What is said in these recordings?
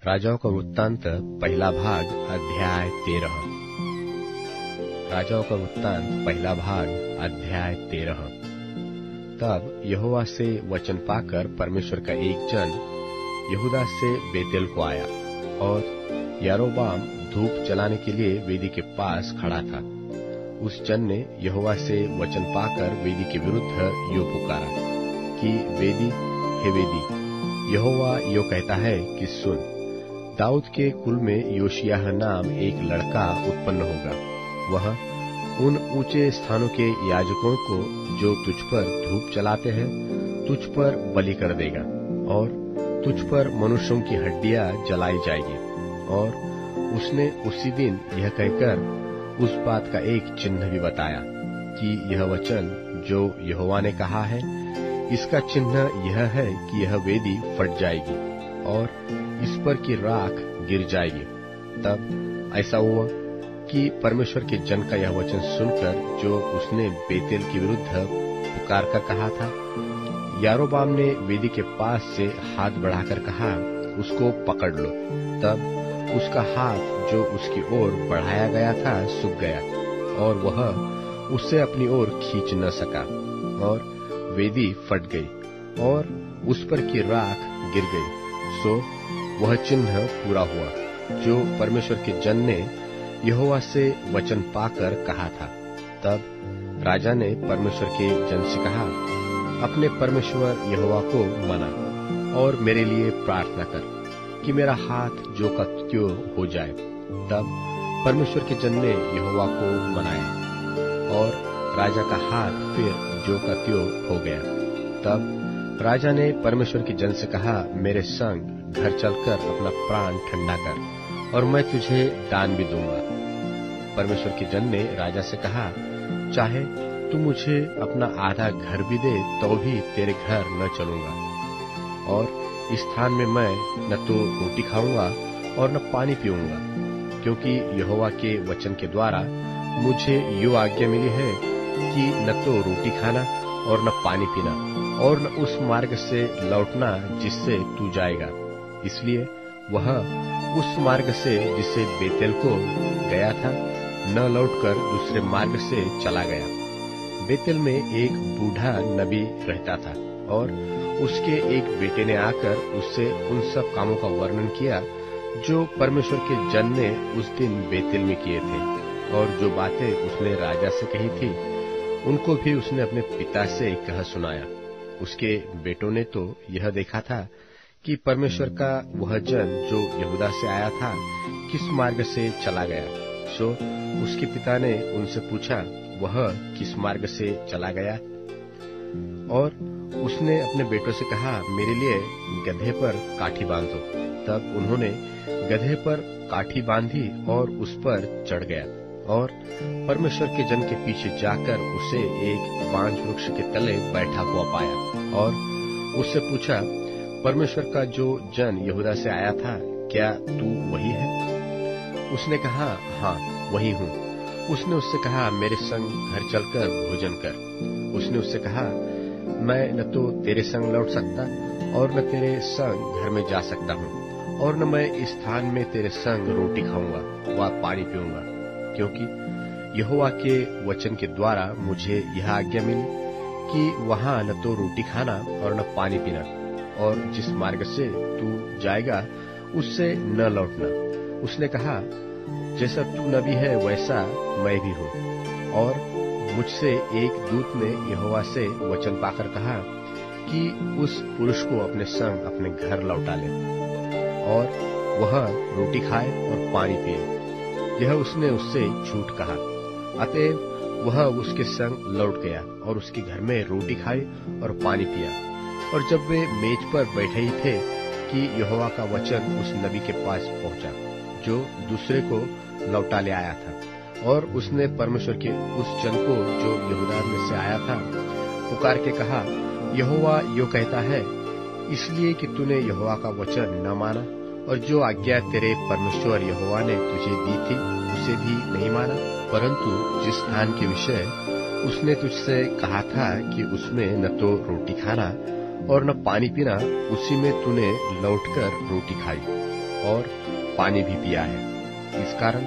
राजाओं का वृत्तांत पहला भाग अध्याय 13। राजाओं का वृत्तांत पहला भाग अध्याय 13। तब यहोवा से वचन पाकर परमेश्वर का एक जन यहूदा से बेतेल को आया और यारोबाम धूप जलाने के लिए वेदी के पास खड़ा था। उस जन ने यहोवा से वचन पाकर वेदी के विरुद्ध यो पुकारा कि वेदी, हे वेदी, यहोवा यो कहता है कि सुन, दाऊद के कुल में योशिय्याह नाम एक लड़का उत्पन्न होगा। वह उन ऊंचे स्थानों के याजकों को जो तुझ पर धूप जलाते हैं तुझ पर बलि कर देगा और तुझ पर मनुष्यों की हड्डियां जलाई जाएगी। और उसने उसी दिन यह कहकर उस बात का एक चिन्ह भी बताया कि यह वचन जो यहोवा ने कहा है, इसका चिन्ह यह है कि यह वेदी फट जाएगी और इस पर की राख गिर जाएगी। तब ऐसा हुआ कि परमेश्वर के जन का यह वचन सुनकर जो उसने बेतेल के विरुद्ध पुकार कर कहा था, यारोबाम ने वेदी के पास से हाथ बढ़ाकर कहा, उसको पकड़ लो। तब उसका हाथ जो उसकी ओर बढ़ाया गया था सूख गया और वह उससे अपनी ओर खींच न सका और वेदी फट गई और उस पर की राख गिर गई। सो वह चिन्ह पूरा हुआ जो परमेश्वर के जन ने यहोवा से वचन पाकर कहा था। तब राजा ने परमेश्वर के जन से कहा, अपने परमेश्वर यहोवा को मना और मेरे लिए प्रार्थना कर कि मेरा हाथ जो का त्यों हो जाए। तब परमेश्वर के जन ने यहोवा को मनाया और राजा का हाथ फिर जो का त्यों हो गया। तब राजा ने परमेश्वर के जन से कहा, मेरे संग घर चलकर अपना प्राण ठंडा कर और मैं तुझे दान भी दूंगा। परमेश्वर के जन ने राजा से कहा, चाहे तू मुझे अपना आधा घर भी दे तो भी तेरे घर न चलूंगा और इस स्थान में मैं न तो रोटी खाऊंगा और न पानी पीऊंगा, क्योंकि यहोवा के वचन के द्वारा मुझे यो आज्ञा मिली है कि न तो रोटी खाना और न पानी पीना और न उस मार्ग से लौटना जिससे तू जाएगा। इसलिए वह उस मार्ग से जिससे बेतेल को गया था न लौटकर दूसरे मार्ग से चला गया। बेतेल में एक बूढ़ा नबी रहता था और उसके एक बेटे ने आकर उससे उन सब कामों का वर्णन किया जो परमेश्वर के जन ने उस दिन बेतेल में किए थे, और जो बातें उसने राजा से कही थी उनको भी उसने अपने पिता से कह सुनाया। उसके बेटों ने तो यह देखा था कि परमेश्वर का वह जन जो यहूदा से आया था किस मार्ग से चला गया। सो उसके पिता ने उनसे पूछा, वह किस मार्ग से चला गया? और उसने अपने बेटों से कहा, मेरे लिए गधे पर काठी बांधो। तब उन्होंने गधे पर काठी बांधी और उस पर चढ़ गया और परमेश्वर के जन के पीछे जाकर उसे एक बांज वृक्ष के तले बैठा हुआ पाया और उससे पूछा, परमेश्वर का जो जन यहूदा से आया था, क्या तू वही है? उसने कहा, हाँ वही हूँ। उसने उससे कहा, मेरे संग घर चलकर भोजन कर। उसने उससे कहा, मैं न तो तेरे संग लौट सकता और न तेरे संग घर में जा सकता हूँ और न मैं इस स्थान में तेरे संग रोटी खाऊंगा व पानी पीऊंगा, क्योंकि यहोवा के वचन के द्वारा मुझे यह आज्ञा मिली कि वहां न तो रोटी खाना और न पानी पीना, और जिस मार्ग से तू जाएगा उससे न लौटना। उसने कहा, जैसा तू नबी है वैसा मैं भी हूँ। और मुझसे एक दूत ने यहोवा से वचन पाकर कहा कि उस पुरुष को अपने संग अपने घर लौटा ले और वह रोटी खाए और पानी पिए। यह उसने उससे झूठ कहा। अतएव वह उसके संग लौट गया और उसके घर में रोटी खाई और पानी पिया। और जब वे मेज पर बैठे ही थे कि यहोवा का वचन उस नबी के पास पहुंचा जो दूसरे को लौटा ले आया था, और उसने परमेश्वर के उस जन को जो यहूदा में से आया था पुकार के कहा, यहोवा यो कहता है, इसलिए कि तूने यहोवा का वचन न माना और जो आज्ञा तेरे परमेश्वर यहोवा ने तुझे दी थी उसे भी नहीं माना, परंतु जिस स्थान के विषय उसने तुझसे कहा था कि उसमें न तो रोटी खाना और न पानी पीना, उसी में तूने लौटकर रोटी खाई और पानी भी पिया है। इस कारण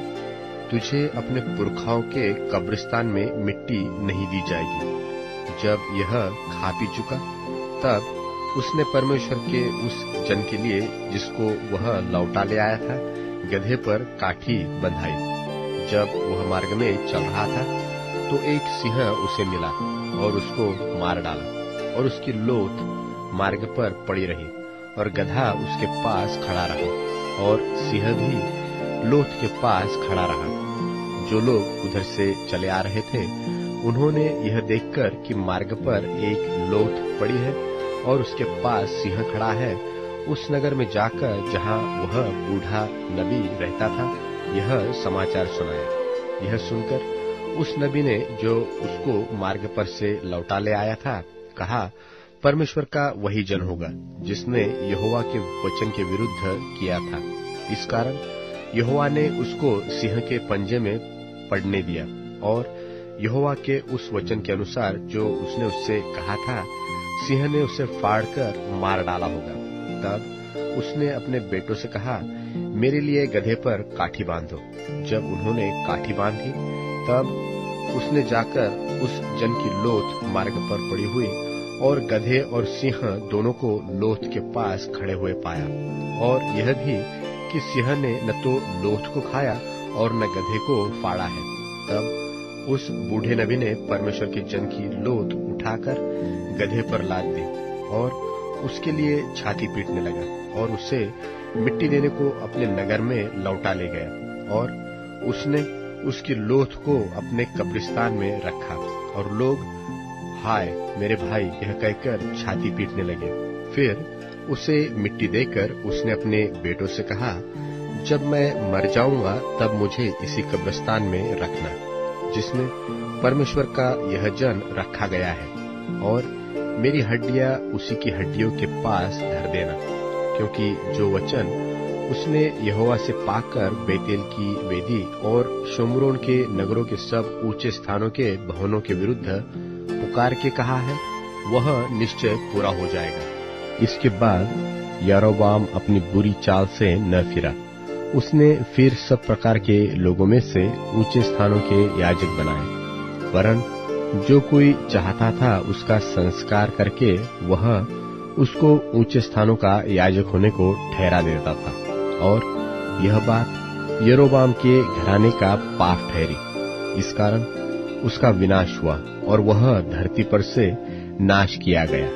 तुझे अपने पुरखाओं के कब्रिस्तान में मिट्टी नहीं दी जाएगी। जब यह खा पी चुका, तब उसने परमेश्वर के उस जन के लिए, जिसको वह लौटा ले आया था, गधे पर काठी बंधाई। जब वह मार्ग में चल रहा था, तो एक सिंह उसे मिला और उसको मार डाला, और उसकी लोथ मार्ग पर पड़ी रही, और गधा उसके पास खड़ा रहा, और सिंह भी लोथ के पास खड़ा रहा। जो लोग उधर से चले आ रहे थे, उन्होंने यह देखकर कि मार्ग पर एक लोथ पड़ी है और उसके पास सिंह खड़ा है, उस नगर में जाकर जहाँ वह बूढ़ा नबी रहता था, यह समाचार सुनाया। यह सुनकर उस नबी ने, जो उसको मार्ग पर से लौटा ले आया था, कहा, परमेश्वर का वही जन होगा जिसने यहोवा के वचन के विरुद्ध किया था। इस कारण यहोवा ने उसको सिंह के पंजे में पड़ने दिया, और यहोवा के उस वचन के अनुसार जो उसने उससे कहा था, सिंह ने उसे फाड़कर मार डाला होगा। तब उसने अपने बेटों से कहा, मेरे लिए गधे पर काठी बांधो। जब उन्होंने काठी बांधी, तब उसने जाकर उस जन की लोथ मार्ग पर पड़ी हुई और गधे और सिंह दोनों को लोथ के पास खड़े हुए पाया। और यह भी कि सिंह ने न तो लोथ को खाया और न गधे को फाड़ा है। तब उस बूढ़े नबी ने परमेश्वर के जन की लोथ उठाकर गधे पर लाद दी और उसके लिए छाती पीटने लगा, और उसे मिट्टी देने को अपने नगर में लौटा ले गया, और उसने उसकी लोथ को अपने कब्रिस्तान में रखा। और लोग, हाय मेरे भाई, यह कहकर छाती पीटने लगे। फिर उसे मिट्टी देकर उसने अपने बेटों से कहा, जब मैं मर जाऊंगा तब मुझे इसी कब्रिस्तान में रखना जिसमें परमेश्वर का यह जन रखा गया है, और मेरी हड्डियां उसी की हड्डियों के पास धर देना, क्योंकि जो वचन उसने यहोवा से पाकर बेतेल की वेदी और शोमरोन के नगरों के सब ऊंचे स्थानों के भवनों के विरुद्ध पुकार के कहा है, वह निश्चय पूरा हो जाएगा। इसके बाद यारोबाम अपनी बुरी चाल से न फिरा। उसने फिर सब प्रकार के लोगों में से ऊंचे स्थानों के याजक बनाए, वरन जो कोई चाहता था उसका संस्कार करके वह उसको ऊंचे स्थानों का याजक होने को ठहरा देता था। और यह बात यरोबाम के घराने का पाप ठहरी। इस कारण उसका विनाश हुआ और वह धरती पर से नाश किया गया।